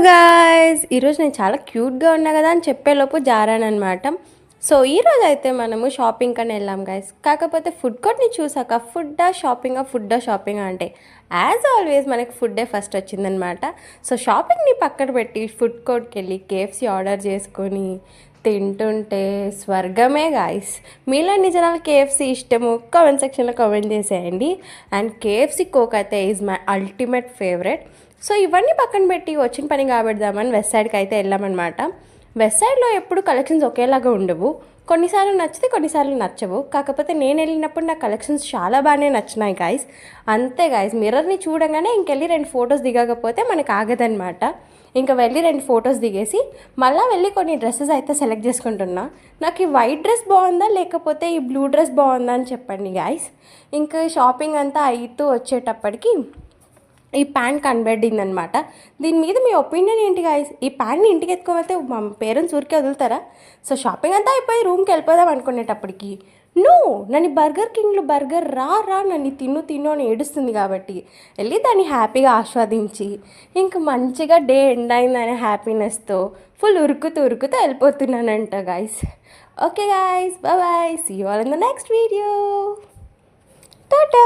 Guys, ఈరోజు నేను చాలా క్యూట్గా ఉన్నా కదా అని చెప్పేలోపు జారానమాట. సో ఈరోజు అయితే మనము షాపింగ్ కని వెళ్ళాం గాయస్. కాకపోతే ఫుడ్ కోర్ట్ని చూసాక ఫుడ్డా షాపింగ్ అంటే యాజ్ ఆల్వేస్ మనకి ఫుడ్డే ఫస్ట్ వచ్చిందనమాట. సో షాపింగ్ని పక్కన పెట్టి ఫుడ్ కోర్ట్కి వెళ్ళి కేఎఫ్సి ఆర్డర్ చేసుకొని తింటుంటే స్వర్గమే గాయస్. మీలాంటి జనాలు కేఎఫ్సి ఇష్టము కామెంట్ సెక్షన్లో కామెంట్ చేసేయండి. అండ్ కేఎఫ్సి కోక్ అయితే is my ultimate favourite. So ఇవన్నీ పక్కన పెట్టి వచ్చిన పని కాబెడదామని వెస్ట్ సైడ్కి అయితే వెళ్ళామన్నమాట. వెస్ట్ సైడ్లో ఎప్పుడు కలెక్షన్స్ ఒకేలాగా ఉండవు. కొన్నిసార్లు నచ్చితే కొన్నిసార్లు నచ్చవు. కాకపోతే నేను వెళ్ళినప్పుడు నా కలెక్షన్స్ చాలా బాగానే నచ్చినాయి గాయస్. అంతే గాయస్, మిర్రర్ని చూడగానే ఇంకెళ్ళి 2 ఫొటోస్ దిగకపోతే మనకు ఆగదనమాట. ఇంకా వెళ్ళి 2 ఫొటోస్ దిగేసి మళ్ళీ వెళ్ళి కొన్ని డ్రెస్సెస్ అయితే సెలెక్ట్ చేసుకుంటున్నా. నాకు ఈ వైట్ డ్రెస్ బాగుందా లేకపోతే ఈ బ్లూ డ్రెస్ బాగుందా అని చెప్పండి గాయస్. ఇంకా షాపింగ్ అంతా అయితూ వచ్చేటప్పటికి ఈ ప్యాంట్ కనబడింది అనమాట. దీని మీద మీ ఒపీనియన్ ఏంటి గాయస్? ఈ ప్యాంట్ని ఇంటికి ఎత్తుకోవతే మా పేరెంట్స్ ఊరికే వదులుతారా? సో షాపింగ్ అంతా అయిపోయి రూమ్కి వెళ్ళిపోదాం అనుకునేటప్పటికి నన్ను బర్గర్ కింగ్లో బర్గర్ రా నన్ను తిను అని ఏడుస్తుంది. కాబట్టి వెళ్ళి దాన్ని హ్యాపీగా ఆస్వాదించి ఇంకా మంచిగా డే ఎండ్ అయిందనే హ్యాపీనెస్తో ఫుల్ ఉరుకుతూ వెళ్ళిపోతున్నానంట guys. Okay guys, bye, see you all in the next video. Tata.